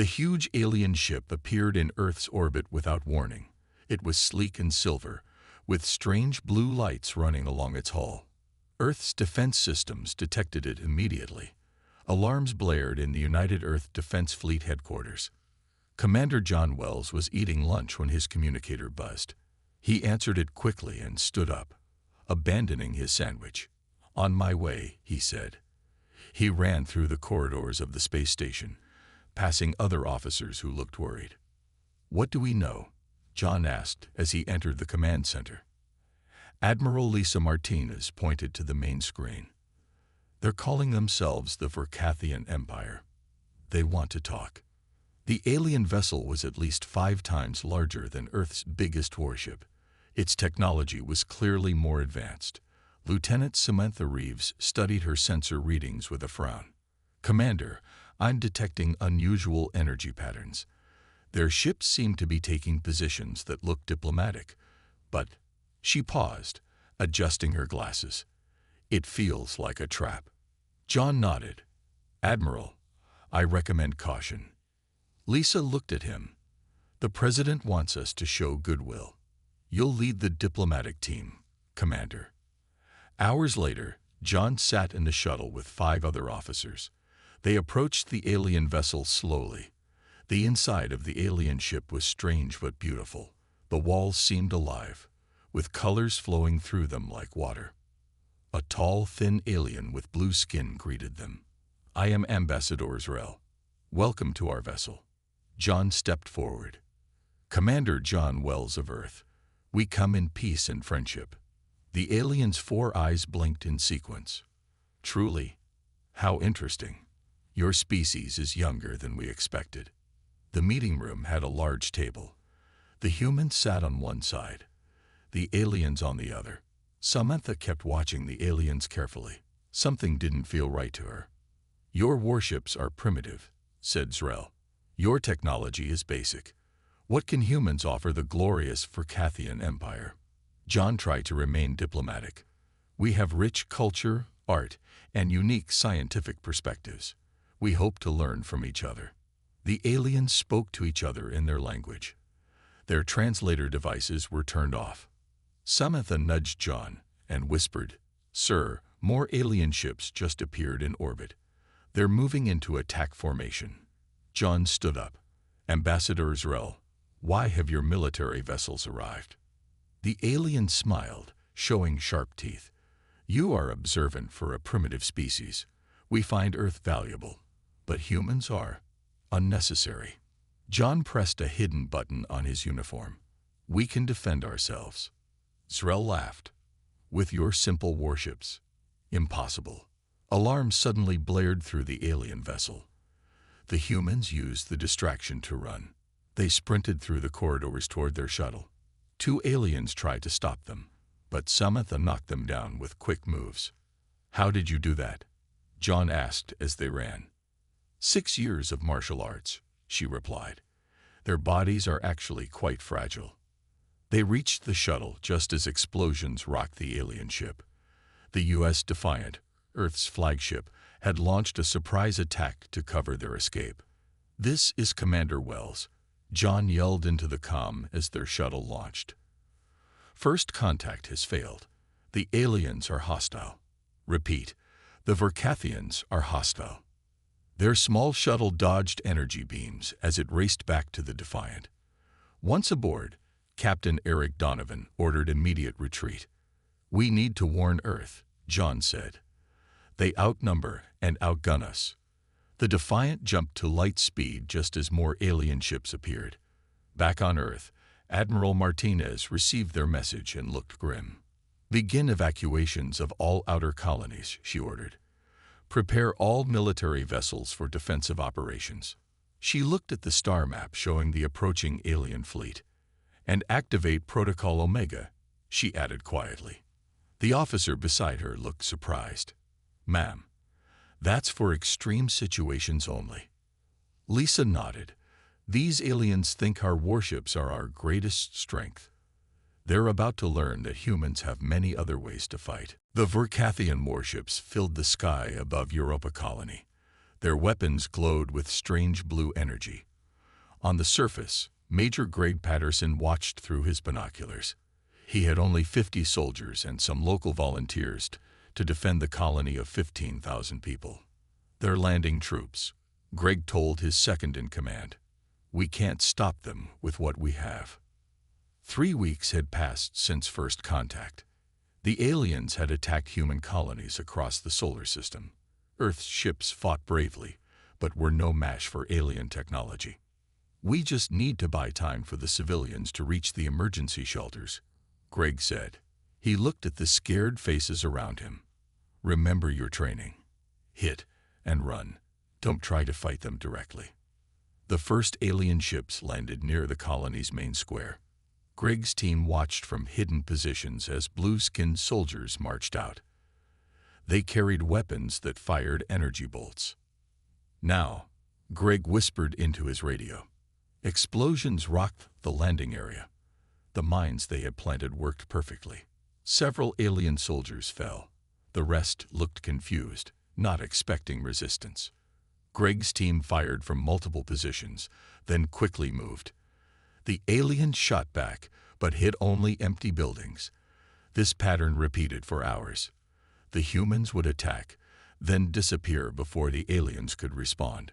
The huge alien ship appeared in Earth's orbit without warning. It was sleek and silver, with strange blue lights running along its hull. Earth's defense systems detected it immediately. Alarms blared in the United Earth Defense Fleet headquarters. Commander John Wells was eating lunch when his communicator buzzed. He answered it quickly and stood up, abandoning his sandwich. "On my way," he said. He ran through the corridors of the space station, passing other officers who looked worried. "What do we know?" John asked as he entered the command center. Admiral Lisa Martinez pointed to the main screen. "They're calling themselves the Verkathian Empire. They want to talk." The alien vessel was at least 5 times larger than Earth's biggest warship. Its technology was clearly more advanced. Lieutenant Samantha Reeves studied her sensor readings with a frown. "Commander, I'm detecting unusual energy patterns. Their ships seem to be taking positions that look diplomatic, but—" She paused, adjusting her glasses. "It feels like a trap." John nodded. "Admiral, I recommend caution." Lisa looked at him. "The President wants us to show goodwill. You'll lead the diplomatic team, Commander." Hours later, John sat in the shuttle with 5 other officers. They approached the alien vessel slowly. The inside of the alien ship was strange but beautiful. The walls seemed alive, with colors flowing through them like water. A tall, thin alien with blue skin greeted them. "I am Ambassador Israel. Welcome to our vessel." John stepped forward. "Commander John Wells of Earth, we come in peace and friendship." The alien's 4 eyes blinked in sequence. "Truly? How interesting. Your species is younger than we expected." The meeting room had a large table. The humans sat on one side, the aliens on the other. Samantha kept watching the aliens carefully. Something didn't feel right to her. "Your warships are primitive," said Zrel. "Your technology is basic. What can humans offer the glorious Verkathian Empire?" John tried to remain diplomatic. "We have rich culture, art, and unique scientific perspectives. We hope to learn from each other." The aliens spoke to each other in their language. Their translator devices were turned off. Samantha nudged John and whispered, "Sir, more alien ships just appeared in orbit. They're moving into attack formation." John stood up. "Ambassador Israel, why have your military vessels arrived?" The alien smiled, showing sharp teeth. "You are observant for a primitive species. We find Earth valuable, but humans are unnecessary." John pressed a hidden button on his uniform. "We can defend ourselves." Zrel laughed. "With your simple warships? Impossible." Alarms suddenly blared through the alien vessel. The humans used the distraction to run. They sprinted through the corridors toward their shuttle. 2 aliens tried to stop them, but Samantha knocked them down with quick moves. "How did you do that?" John asked as they ran. 6 years of martial arts," she replied. "Their bodies are actually quite fragile." They reached the shuttle just as explosions rocked the alien ship. The U.S. Defiant, Earth's flagship, had launched a surprise attack to cover their escape. "This is Commander Wells," John yelled into the comm as their shuttle launched. "First contact has failed. The aliens are hostile. Repeat, the Verkathians are hostile." Their small shuttle dodged energy beams as it raced back to the Defiant. Once aboard, Captain Eric Donovan ordered immediate retreat. "We need to warn Earth," John said. "They outnumber and outgun us." The Defiant jumped to light speed just as more alien ships appeared. Back on Earth, Admiral Martinez received their message and looked grim. "Begin evacuations of all outer colonies," she ordered. "Prepare all military vessels for defensive operations." She looked at the star map showing the approaching alien fleet. "And activate Protocol Omega," she added quietly. The officer beside her looked surprised. "Ma'am, that's for extreme situations only." Lisa nodded. "These aliens think our warships are our greatest strength. They're about to learn that humans have many other ways to fight." The Verkathian warships filled the sky above Europa Colony. Their weapons glowed with strange blue energy. On the surface, Major Greg Patterson watched through his binoculars. He had only 50 soldiers and some local volunteers to defend the colony of 15,000 people. They're landing troops, Greg told his second-in-command. We can't stop them with what we have. 3 weeks had passed since first contact. The aliens had attacked human colonies across the solar system. Earth's ships fought bravely, but were no match for alien technology. We just need to buy time for the civilians to reach the emergency shelters, Greg said. He looked at the scared faces around him. Remember your training. Hit and run. Don't try to fight them directly. The first alien ships landed near the colony's main square. Greg's team watched from hidden positions as blue-skinned soldiers marched out. They carried weapons that fired energy bolts. Now, Greg whispered into his radio. Explosions rocked the landing area. The mines they had planted worked perfectly. Several alien soldiers fell. The rest looked confused, not expecting resistance. Greg's team fired from multiple positions, then quickly moved. The aliens shot back, but hit only empty buildings. This pattern repeated for hours. The humans would attack, then disappear before the aliens could respond.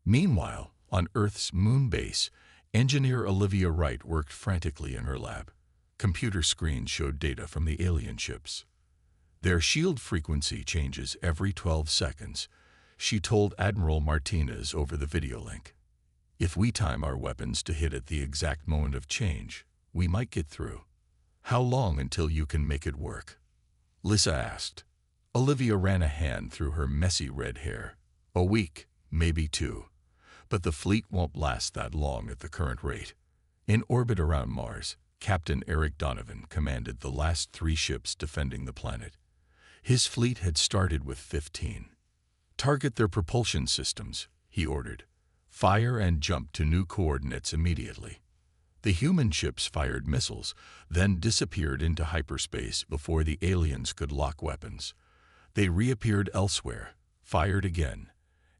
Meanwhile, on Earth's moon base, engineer Olivia Wright worked frantically in her lab. Computer screens showed data from the alien ships. Their shield frequency changes every 12 seconds, she told Admiral Martinez over the video link. If we time our weapons to hit at the exact moment of change, we might get through. How long until you can make it work? Lisa asked. Olivia ran a hand through her messy red hair. A week, maybe 2. But the fleet won't last that long at the current rate. In orbit around Mars, Captain Eric Donovan commanded the last 3 ships defending the planet. His fleet had started with 15. Target their propulsion systems, he ordered. Fire and jump to new coordinates immediately. The human ships fired missiles, then disappeared into hyperspace before the aliens could lock weapons. They reappeared elsewhere, fired again,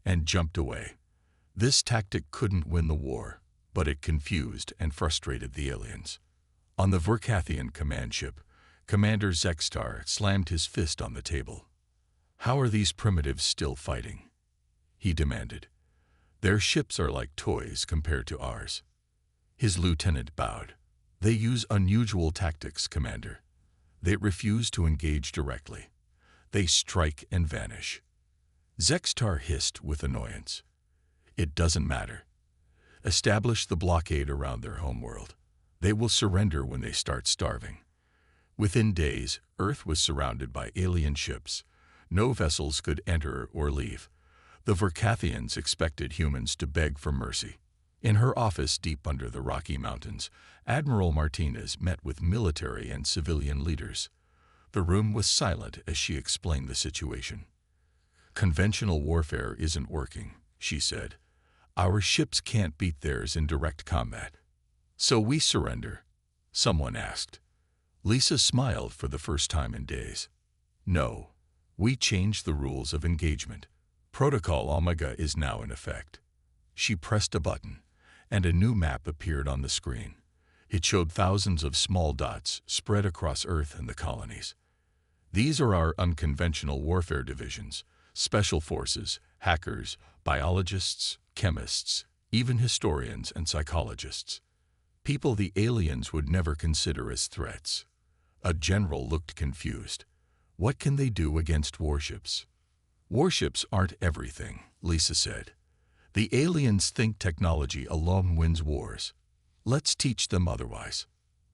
and jumped away. This tactic couldn't win the war, but it confused and frustrated the aliens. On the Verkathian command ship, Commander Zextar slammed his fist on the table. How are these primitives still fighting? He demanded. Their ships are like toys compared to ours. His lieutenant bowed. They use unusual tactics, Commander. They refuse to engage directly. They strike and vanish. Zextar hissed with annoyance. It doesn't matter. Establish the blockade around their homeworld. They will surrender when they start starving. Within days, Earth was surrounded by alien ships. No vessels could enter or leave. The Verkathians expected humans to beg for mercy. In her office deep under the Rocky Mountains, Admiral Martinez met with military and civilian leaders. The room was silent as she explained the situation. Conventional warfare isn't working, she said. Our ships can't beat theirs in direct combat. So we surrender? Someone asked. Lisa smiled for the first time in days. No, we changed the rules of engagement. Protocol Omega is now in effect. She pressed a button, and a new map appeared on the screen. It showed thousands of small dots spread across Earth and the colonies. These are our unconventional warfare divisions, special forces, hackers, biologists, chemists, even historians and psychologists. People the aliens would never consider as threats. A general looked confused. What can they do against warships? Warships aren't everything, Lisa said. The aliens think technology alone wins wars. Let's teach them otherwise.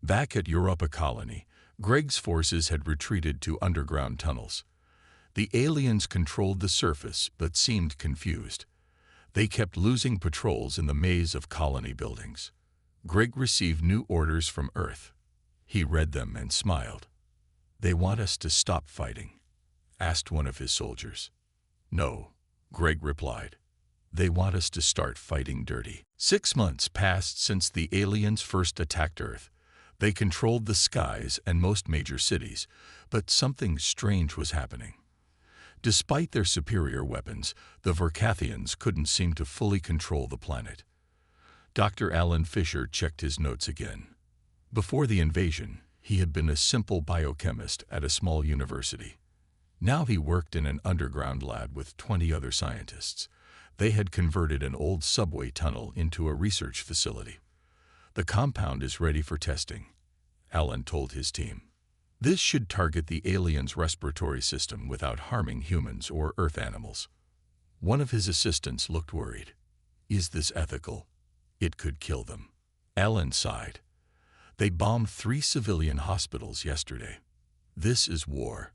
Back at Europa Colony, Greg's forces had retreated to underground tunnels. The aliens controlled the surface but seemed confused. They kept losing patrols in the maze of colony buildings. Greg received new orders from Earth. He read them and smiled. They want us to stop fighting, asked one of his soldiers. No, Greg replied. They want us to start fighting dirty. 6 months passed since the aliens first attacked Earth. They controlled the skies and most major cities, but something strange was happening. Despite their superior weapons, the Verkathians couldn't seem to fully control the planet. Dr. Alan Fisher checked his notes again. Before the invasion, he had been a simple biochemist at a small university. Now he worked in an underground lab with 20 other scientists. They had converted an old subway tunnel into a research facility. The compound is ready for testing, Alan told his team. This should target the aliens' respiratory system without harming humans or Earth animals. One of his assistants looked worried. Is this ethical? It could kill them. Alan sighed. They bombed 3 civilian hospitals yesterday. This is war.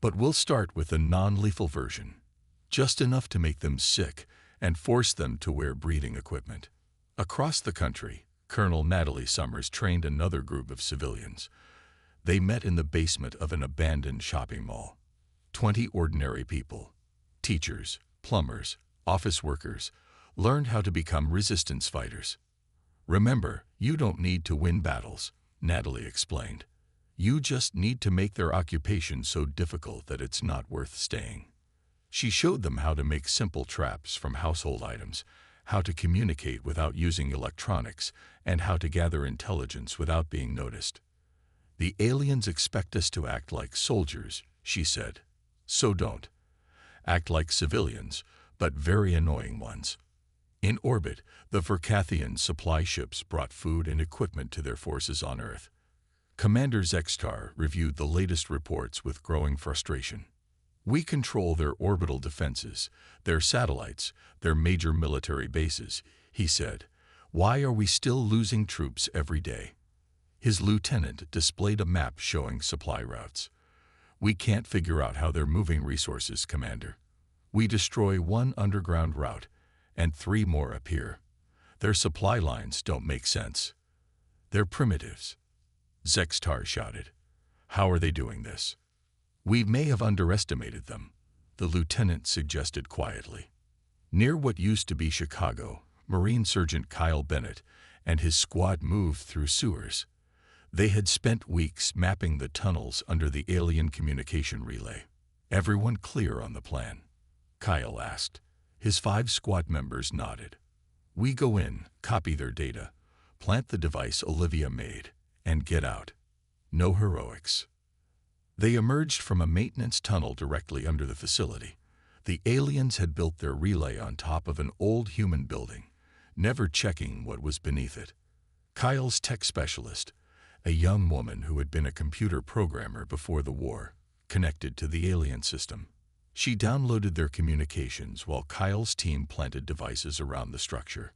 But we'll start with a non-lethal version, just enough to make them sick and force them to wear breathing equipment. Across the country, Colonel Natalie Summers trained another group of civilians. They met in the basement of an abandoned shopping mall. 20 ordinary people, teachers, plumbers, office workers, learned how to become resistance fighters. Remember, you don't need to win battles, Natalie explained. You just need to make their occupation so difficult that it's not worth staying. She showed them how to make simple traps from household items, how to communicate without using electronics, and how to gather intelligence without being noticed. The aliens expect us to act like soldiers, she said. So don't. Act like civilians, but very annoying ones. In orbit, the Verkathian supply ships brought food and equipment to their forces on Earth. Commander Zextar reviewed the latest reports with growing frustration. We control their orbital defenses, their satellites, their major military bases, he said. Why are we still losing troops every day? His lieutenant displayed a map showing supply routes. We can't figure out how they're moving resources, Commander. We destroy 1 underground route, and 3 more appear. Their supply lines don't make sense. They're primitives. Zextar shouted. How are they doing this? We may have underestimated them, the lieutenant suggested quietly. Near what used to be Chicago, Marine Sergeant Kyle Bennett and his squad moved through sewers. They had spent weeks mapping the tunnels under the alien communication relay. Everyone clear on the plan? Kyle asked. His 5 squad members nodded. We go in, copy their data, plant the device Olivia made, and get out. No heroics. They emerged from a maintenance tunnel directly under the facility. The aliens had built their relay on top of an old human building, never checking what was beneath it. Kyle's tech specialist, a young woman who had been a computer programmer before the war, connected to the alien system. She downloaded their communications while Kyle's team planted devices around the structure.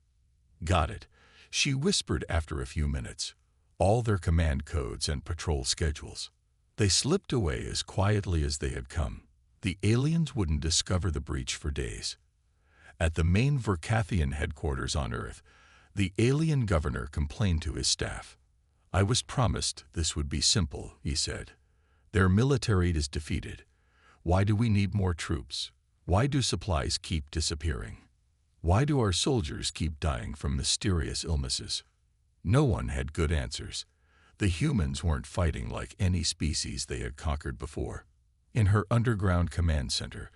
Got it, she whispered after a few minutes. All their command codes and patrol schedules. They slipped away as quietly as they had come. The aliens wouldn't discover the breach for days. At the main Verkathian headquarters on Earth, the alien governor complained to his staff. I was promised this would be simple, he said. Their military is defeated. Why do we need more troops? Why do supplies keep disappearing? Why do our soldiers keep dying from mysterious illnesses? No one had good answers. The humans weren't fighting like any species they had conquered before. In her underground command center,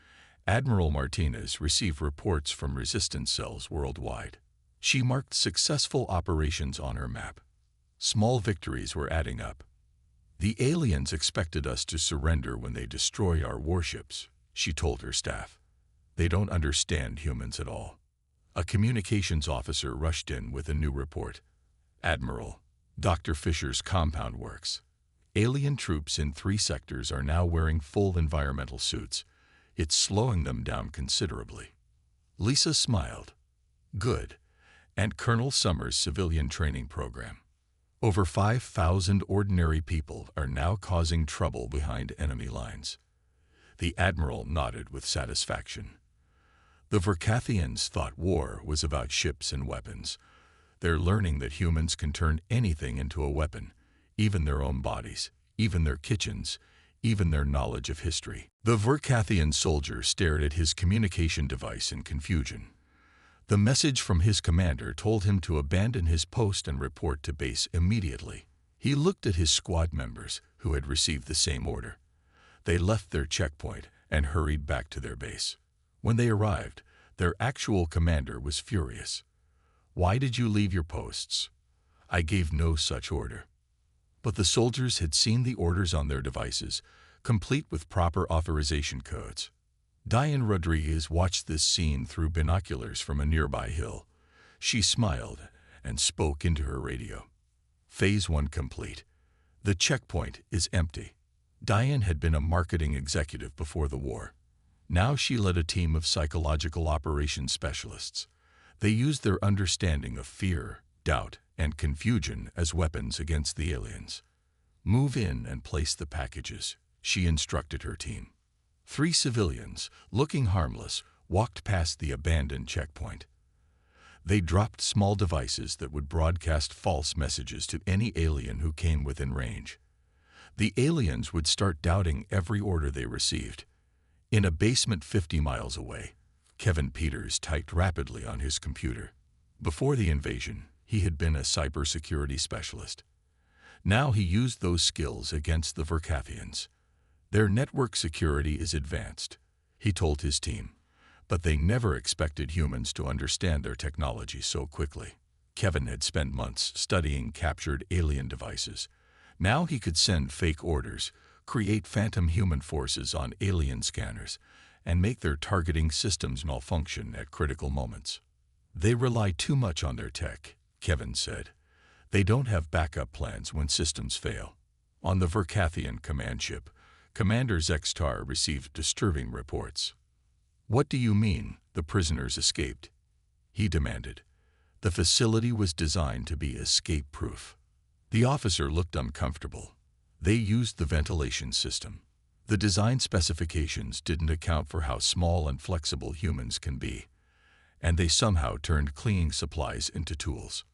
Admiral Martinez received reports from resistance cells worldwide. She marked successful operations on her map. Small victories were adding up. The aliens expected us to surrender when they destroy our warships, she told her staff. They don't understand humans at all. A communications officer rushed in with a new report. Admiral, Dr. Fisher's compound works. Alien troops in 3 sectors are now wearing full environmental suits. It's slowing them down considerably. Lisa smiled. Good. And Colonel Summers' civilian training program. Over 5,000 ordinary people are now causing trouble behind enemy lines. The Admiral nodded with satisfaction. The Verkathians thought war was about ships and weapons. They're learning that humans can turn anything into a weapon, even their own bodies, even their kitchens, even their knowledge of history. The Verkathian soldier stared at his communication device in confusion. The message from his commander told him to abandon his post and report to base immediately. He looked at his squad members, who had received the same order. They left their checkpoint and hurried back to their base. When they arrived, their actual commander was furious. "Why did you leave your posts? I gave no such order." But the soldiers had seen the orders on their devices, complete with proper authorization codes. Diane Rodriguez watched this scene through binoculars from a nearby hill. She smiled and spoke into her radio. "Phase 1 complete. The checkpoint is empty." Diane had been a marketing executive before the war. Now she led a team of psychological operations specialists. They used their understanding of fear, doubt, and confusion as weapons against the aliens. "Move in and place the packages," she instructed her team. 3 civilians, looking harmless, walked past the abandoned checkpoint. They dropped small devices that would broadcast false messages to any alien who came within range. The aliens would start doubting every order they received. In a basement 50 miles away, Kevin Peters typed rapidly on his computer. Before the invasion, he had been a cybersecurity specialist. Now he used those skills against the Verkathians. "Their network security is advanced," he told his team, but they never expected humans to understand their technology so quickly. Kevin had spent months studying captured alien devices. Now he could send fake orders, create phantom human forces on alien scanners, and make their targeting systems malfunction at critical moments. "They rely too much on their tech," Kevin said. "They don't have backup plans when systems fail." On the Verkathian command ship, Commander Zextar received disturbing reports. "What do you mean the prisoners escaped?" he demanded. "The facility was designed to be escape-proof." The officer looked uncomfortable. "They used the ventilation system. The design specifications didn't account for how small and flexible humans can be, and they somehow turned cleaning supplies into tools."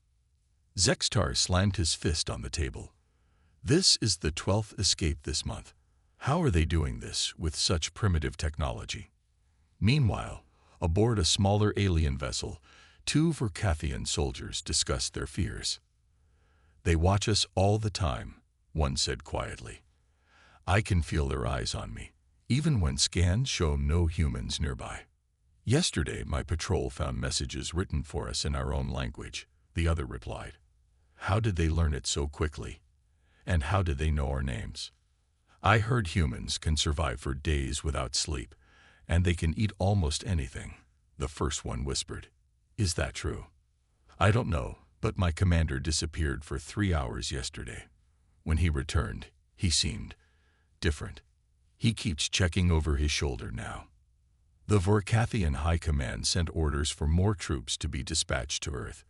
Zextar slammed his fist on the table. "This is the 12th escape this month. How are they doing this with such primitive technology?" Meanwhile, aboard a smaller alien vessel, 2 Verkathian soldiers discussed their fears. "They watch us all the time," one said quietly. "I can feel their eyes on me, even when scans show no humans nearby." "Yesterday, my patrol found messages written for us in our own language," the other replied. "How did they learn it so quickly? And how did they know our names?" "I heard humans can survive for days without sleep, and they can eat almost anything," the first one whispered. "Is that true?" "I don't know, but my commander disappeared for 3 hours yesterday. When he returned, he seemed different. He keeps checking over his shoulder now." The Verkathian High Command sent orders for more troops to be dispatched to Earth.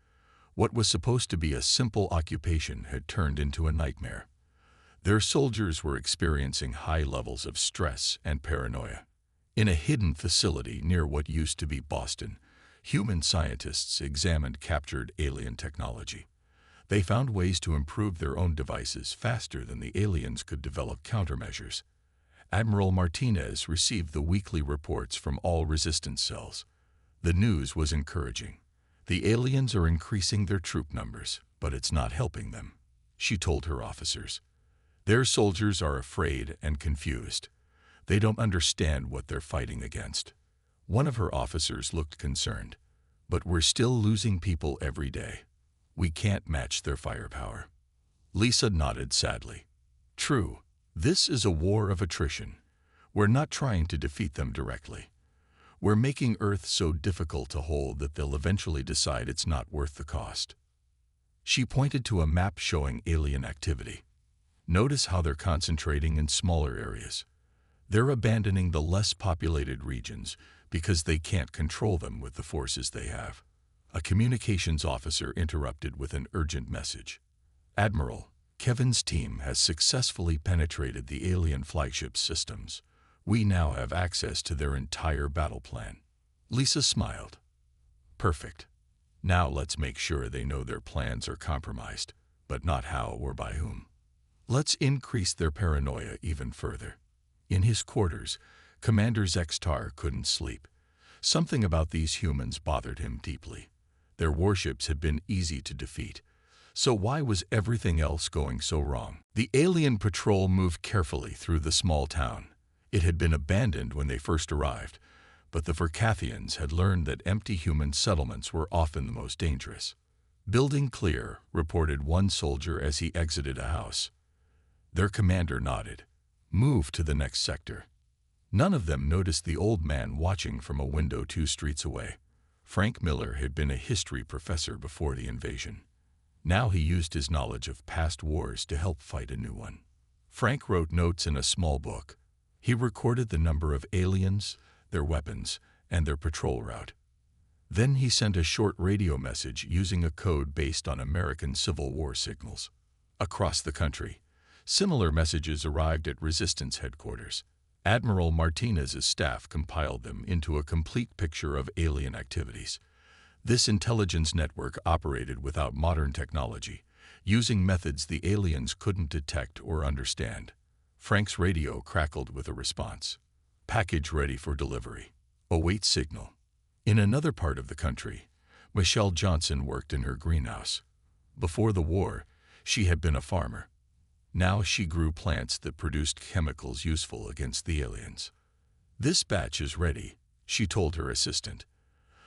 What was supposed to be a simple occupation had turned into a nightmare. Their soldiers were experiencing high levels of stress and paranoia. In a hidden facility near what used to be Boston, human scientists examined captured alien technology. They found ways to improve their own devices faster than the aliens could develop countermeasures. Admiral Martinez received the weekly reports from all resistance cells. The news was encouraging. "The aliens are increasing their troop numbers, but it's not helping them," she told her officers. "Their soldiers are afraid and confused. They don't understand what they're fighting against." One of her officers looked concerned. "But we're still losing people every day. We can't match their firepower." Lisa nodded sadly. "True, this is a war of attrition. We're not trying to defeat them directly. We're making Earth so difficult to hold that they'll eventually decide it's not worth the cost." She pointed to a map showing alien activity. "Notice how they're concentrating in smaller areas. They're abandoning the less populated regions because they can't control them with the forces they have." A communications officer interrupted with an urgent message. "Admiral, Kevin's team has successfully penetrated the alien flagship systems. We now have access to their entire battle plan." Lisa smiled. "Perfect. Now let's make sure they know their plans are compromised, but not how or by whom. Let's increase their paranoia even further." In his quarters, Commander Zextar couldn't sleep. Something about these humans bothered him deeply. Their warships had been easy to defeat. So why was everything else going so wrong? The alien patrol moved carefully through the small town. It had been abandoned when they first arrived, but the Verkathians had learned that empty human settlements were often the most dangerous. "Building clear," reported one soldier as he exited a house. Their commander nodded. "Move to the next sector." None of them noticed the old man watching from a window 2 streets away. Frank Miller had been a history professor before the invasion. Now he used his knowledge of past wars to help fight a new one. Frank wrote notes in a small book. He recorded the number of aliens, their weapons, and their patrol route. Then he sent a short radio message using a code based on American Civil War signals. Across the country, similar messages arrived at Resistance headquarters. Admiral Martinez's staff compiled them into a complete picture of alien activities. This intelligence network operated without modern technology, using methods the aliens couldn't detect or understand. Frank's radio crackled with a response. "Package ready for delivery. Await signal." In another part of the country, Michelle Johnson worked in her greenhouse. Before the war, she had been a farmer. Now she grew plants that produced chemicals useful against the aliens. "This batch is ready," she told her assistant.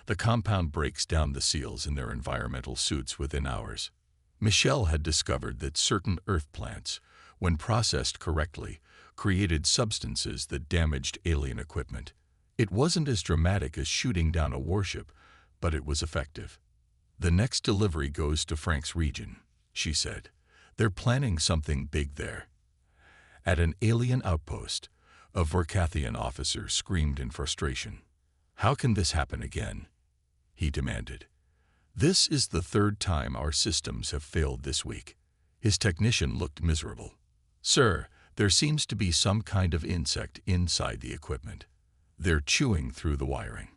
"The compound breaks down the seals in their environmental suits within hours." Michelle had discovered that certain earth plants, when processed correctly, created substances that damaged alien equipment. It wasn't as dramatic as shooting down a warship, but it was effective. "The next delivery goes to Frank's region," she said. "They're planning something big there." At an alien outpost, a Verkathian officer screamed in frustration. "How can this happen again?" he demanded. "This is the 3rd time our systems have failed this week." His technician looked miserable. "Sir, there seems to be some kind of insect inside the equipment. They're chewing through the wiring."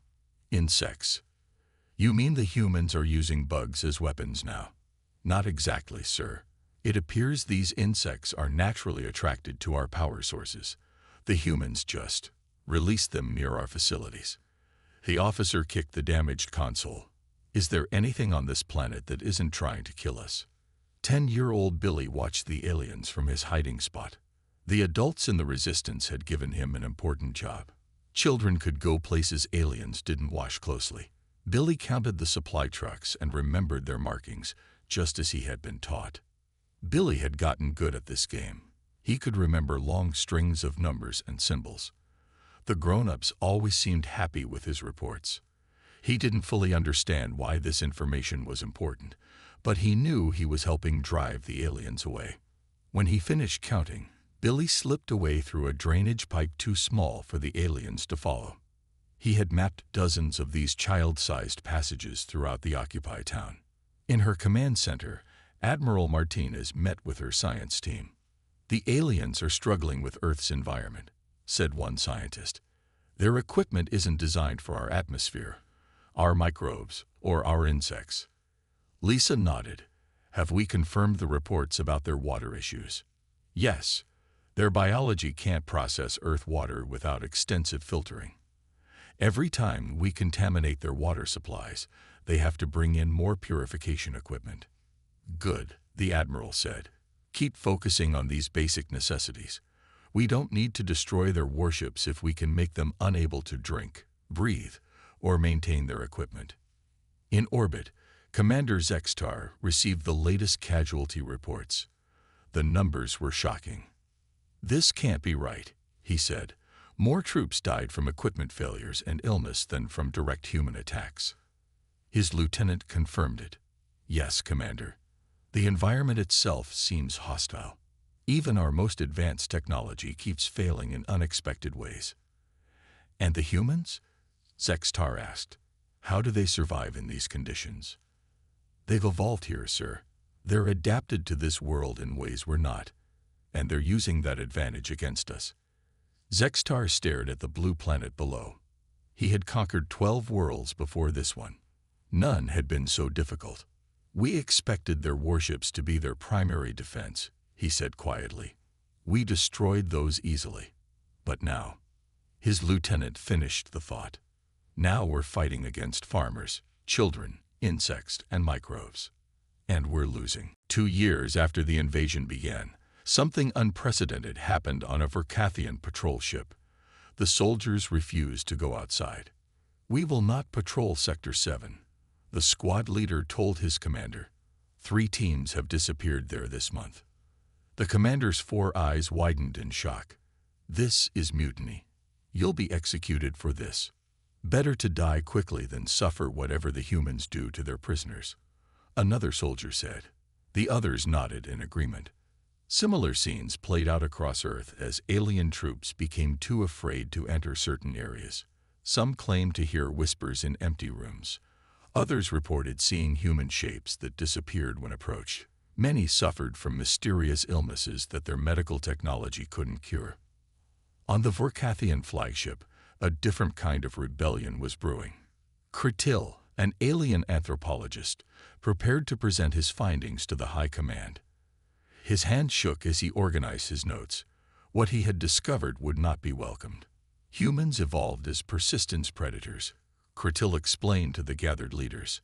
"Insects? You mean the humans are using bugs as weapons now?" "Not exactly, sir. It appears these insects are naturally attracted to our power sources. The humans just release them near our facilities." The officer kicked the damaged console. "Is there anything on this planet that isn't trying to kill us?" 10-year-old Billy watched the aliens from his hiding spot. The adults in the Resistance had given him an important job. Children could go places aliens didn't watch closely. Billy counted the supply trucks and remembered their markings, just as he had been taught. Billy had gotten good at this game. He could remember long strings of numbers and symbols. The grown-ups always seemed happy with his reports. He didn't fully understand why this information was important, but he knew he was helping drive the aliens away. When he finished counting, Billy slipped away through a drainage pipe too small for the aliens to follow. He had mapped dozens of these child-sized passages throughout the occupied town. In her command center, Admiral Martinez met with her science team. "The aliens are struggling with Earth's environment," said one scientist. "Their equipment isn't designed for our atmosphere, our microbes, or our insects." Lisa nodded. "Have we confirmed the reports about their water issues?" "Yes. Their biology can't process Earth water without extensive filtering. Every time we contaminate their water supplies, they have to bring in more purification equipment." "Good," the Admiral said. "Keep focusing on these basic necessities. We don't need to destroy their warships if we can make them unable to drink, breathe, or maintain their equipment." In orbit, Commander Zextar received the latest casualty reports. The numbers were shocking. "This can't be right," he said. "More troops died from equipment failures and illness than from direct human attacks." His lieutenant confirmed it. "Yes, Commander. The environment itself seems hostile. Even our most advanced technology keeps failing in unexpected ways." "And the humans?" Zextar asked. "How do they survive in these conditions?" "They've evolved here, sir. They're adapted to this world in ways we're not, and they're using that advantage against us." Zextar stared at the blue planet below. He had conquered 12 worlds before this one. None had been so difficult. "We expected their warships to be their primary defense," he said quietly. "We destroyed those easily. But now—" His lieutenant finished the thought. "Now we're fighting against farmers, children, insects, and microbes. And we're losing." 2 years after the invasion began, something unprecedented happened on a Verkathian patrol ship. The soldiers refused to go outside. "We will not patrol Sector 7, the squad leader told his commander. 3 teams have disappeared there this month. The commander's 4 eyes widened in shock. "This is mutiny. You'll be executed for this. Better to die quickly than suffer whatever the humans do to their prisoners," another soldier said. The others nodded in agreement. Similar scenes played out across Earth as alien troops became too afraid to enter certain areas. Some claimed to hear whispers in empty rooms. Others reported seeing human shapes that disappeared when approached. Many suffered from mysterious illnesses that their medical technology couldn't cure. On the Vorkathian flagship, a different kind of rebellion was brewing. Kretil, an alien anthropologist, prepared to present his findings to the High Command. His hand shook as he organized his notes. What he had discovered would not be welcomed. Humans evolved as persistence predators, Kretil explained to the gathered leaders.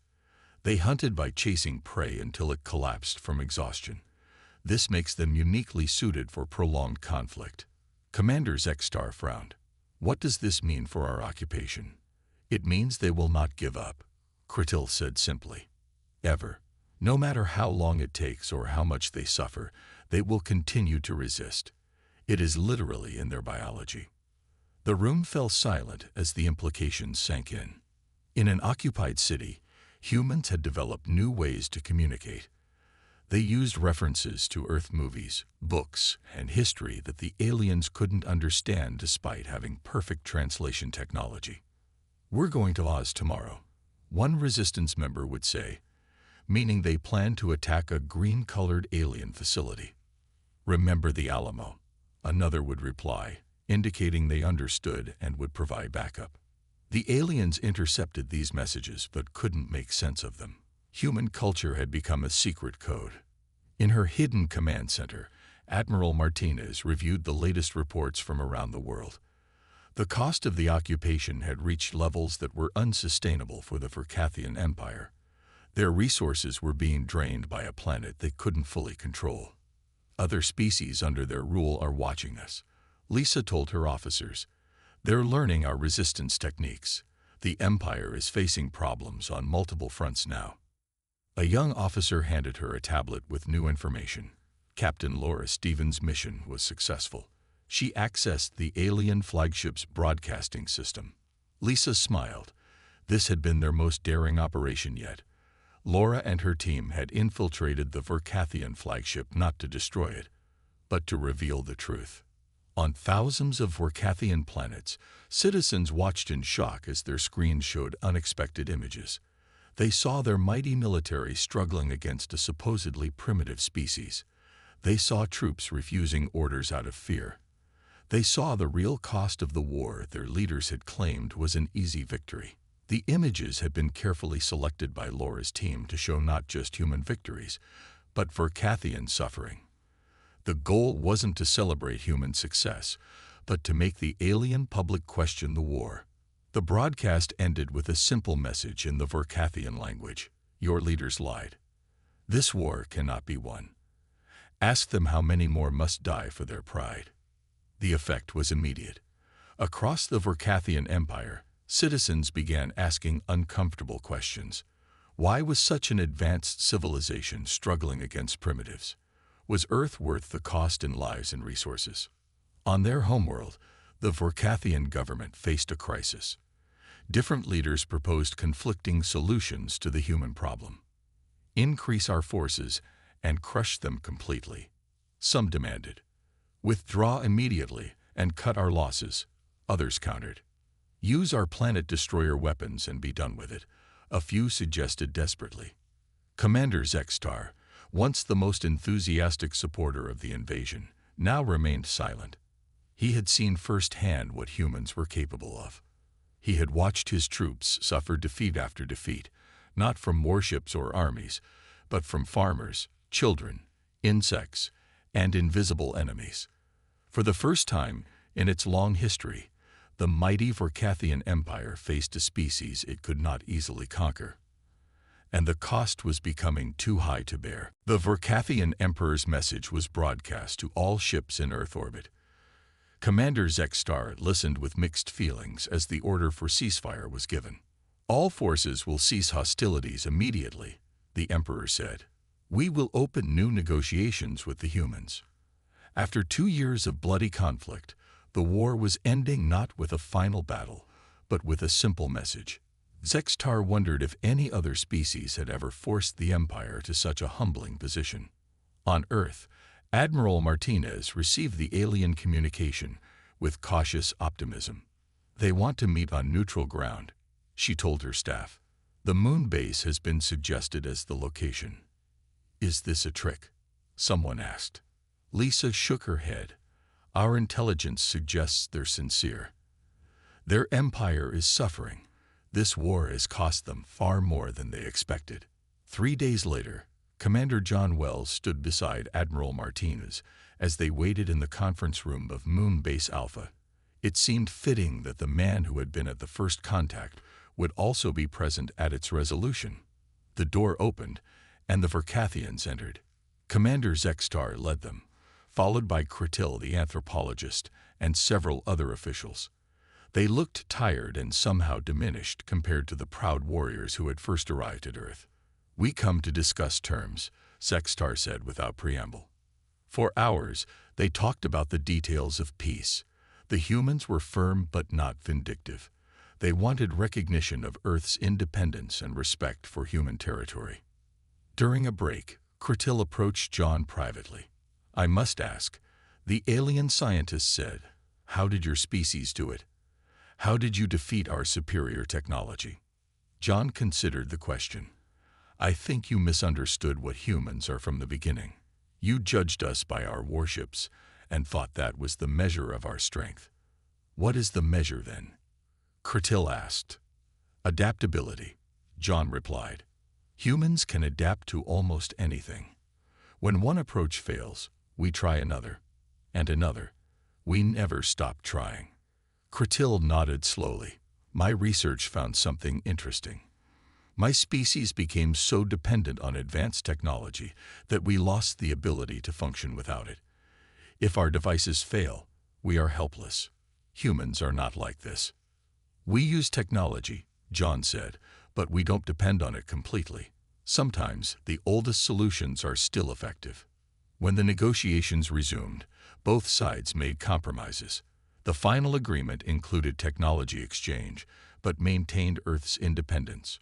They hunted by chasing prey until it collapsed from exhaustion. This makes them uniquely suited for prolonged conflict. Commander Zextar frowned. "What does this mean for our occupation?" "It means they will not give up," Kretil said simply. "Ever. No matter how long it takes or how much they suffer, they will continue to resist. It is literally in their biology." The room fell silent as the implications sank in. In an occupied city, humans had developed new ways to communicate. They used references to Earth movies, books, and history that the aliens couldn't understand despite having perfect translation technology. "We're going to Oz tomorrow," one resistance member would say, meaning they planned to attack a green-colored alien facility. "Remember the Alamo," another would reply, indicating they understood and would provide backup. The aliens intercepted these messages but couldn't make sense of them. Human culture had become a secret code. In her hidden command center, Admiral Martinez reviewed the latest reports from around the world. The cost of the occupation had reached levels that were unsustainable for the Vorkathian Empire. Their resources were being drained by a planet they couldn't fully control. "Other species under their rule are watching us," Lisa told her officers. "They're learning our resistance techniques. The Empire is facing problems on multiple fronts now." A young officer handed her a tablet with new information. Captain Laura Stevens' mission was successful. She accessed the alien flagship's broadcasting system. Lisa smiled. This had been their most daring operation yet. Laura and her team had infiltrated the Vorkathian flagship not to destroy it, but to reveal the truth. On thousands of Vorkathian planets, citizens watched in shock as their screens showed unexpected images. They saw their mighty military struggling against a supposedly primitive species. They saw troops refusing orders out of fear. They saw the real cost of the war their leaders had claimed was an easy victory. The images had been carefully selected by Laura's team to show not just human victories, but Vorkathian suffering. The goal wasn't to celebrate human success, but to make the alien public question the war. The broadcast ended with a simple message in the Vorkathian language. "Your leaders lied. This war cannot be won. Ask them how many more must die for their pride." The effect was immediate. Across the Vorkathian Empire, citizens began asking uncomfortable questions. Why was such an advanced civilization struggling against primitives? Was Earth worth the cost in lives and resources? On their homeworld, the Vorkathian government faced a crisis. Different leaders proposed conflicting solutions to the human problem. Increase our forces and crush them completely. Some demanded. Withdraw immediately and cut our losses. Others countered. Use our planet destroyer weapons and be done with it. A few suggested desperately. Commander Zextar, once the most enthusiastic supporter of the invasion, now remained silent. He had seen firsthand what humans were capable of. He had watched his troops suffer defeat after defeat, not from warships or armies, but from farmers, children, insects, and invisible enemies. For the first time in its long history, the mighty Vorkathian Empire faced a species it could not easily conquer. And the cost was becoming too high to bear. The Vorkathian Emperor's message was broadcast to all ships in Earth orbit. Commander Zexstar listened with mixed feelings as the order for ceasefire was given. All forces will cease hostilities immediately, the Emperor said. We will open new negotiations with the humans. After 2 years of bloody conflict, the war was ending not with a final battle, but with a simple message. Zexstar wondered if any other species had ever forced the Empire to such a humbling position. On Earth, Admiral Martinez received the alien communication with cautious optimism. They want to meet on neutral ground, she told her staff. The moon base has been suggested as the location. Is this a trick? Someone asked. Lisa shook her head. Our intelligence suggests they're sincere. Their empire is suffering. This war has cost them far more than they expected. 3 days later, Commander John Wells stood beside Admiral Martinez as they waited in the conference room of Moon Base Alpha. It seemed fitting that the man who had been at the first contact would also be present at its resolution. The door opened, and the Verkathians entered. Commander Zexstar led them, followed by Kretil the anthropologist and several other officials. They looked tired and somehow diminished compared to the proud warriors who had first arrived at Earth. We come to discuss terms, Zexstar said without preamble. For hours, they talked about the details of peace. The humans were firm but not vindictive. They wanted recognition of Earth's independence and respect for human territory. During a break, Kretil approached John privately. I must ask, the alien scientist said, how did your species do it? How did you defeat our superior technology? John considered the question. I think you misunderstood what humans are from the beginning. You judged us by our warships and thought that was the measure of our strength. What is the measure then? Kretil asked. Adaptability, John replied. Humans can adapt to almost anything. When one approach fails, we try another, and another. We never stop trying. Kretil nodded slowly. My research found something interesting. My species became so dependent on advanced technology that we lost the ability to function without it. If our devices fail, we are helpless. Humans are not like this. We use technology, John said, but we don't depend on it completely. Sometimes the oldest solutions are still effective. When the negotiations resumed, both sides made compromises. The final agreement included technology exchange, but maintained Earth's independence.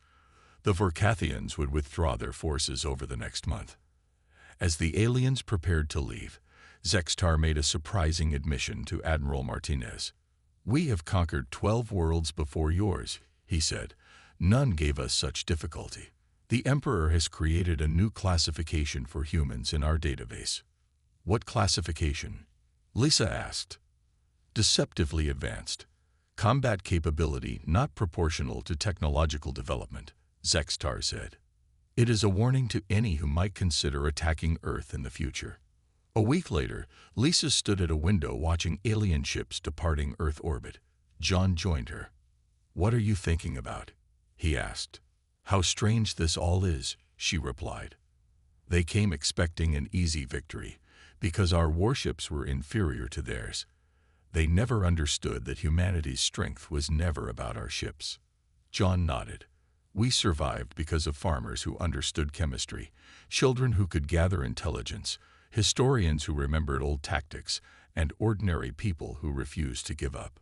The Verkathians would withdraw their forces over the next month. As the aliens prepared to leave, Zexstar made a surprising admission to Admiral Martinez. We have conquered 12 worlds before yours, he said. None gave us such difficulty. The Emperor has created a new classification for humans in our database. What classification? Lisa asked. Deceptively advanced. Combat capability not proportional to technological development, Zexstar said. It is a warning to any who might consider attacking Earth in the future. A week later, Lisa stood at a window watching alien ships departing Earth orbit. John joined her. What are you thinking about? He asked. How strange this all is, she replied. They came expecting an easy victory, because our warships were inferior to theirs. They never understood that humanity's strength was never about our ships. John nodded. We survived because of farmers who understood chemistry, children who could gather intelligence, historians who remembered old tactics, and ordinary people who refused to give up.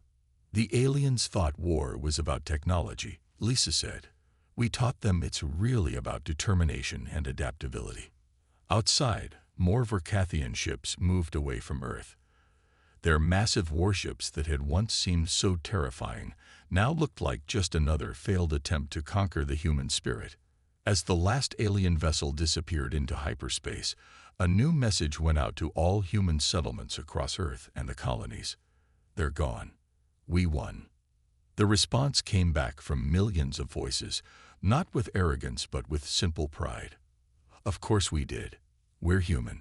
The aliens thought war was about technology, Lisa said. We taught them it's really about determination and adaptability. Outside, more Verkathian ships moved away from Earth. Their massive warships that had once seemed so terrifying now looked like just another failed attempt to conquer the human spirit. As the last alien vessel disappeared into hyperspace, a new message went out to all human settlements across Earth and the colonies. They're gone. We won. The response came back from millions of voices, not with arrogance but with simple pride. Of course we did. We're human.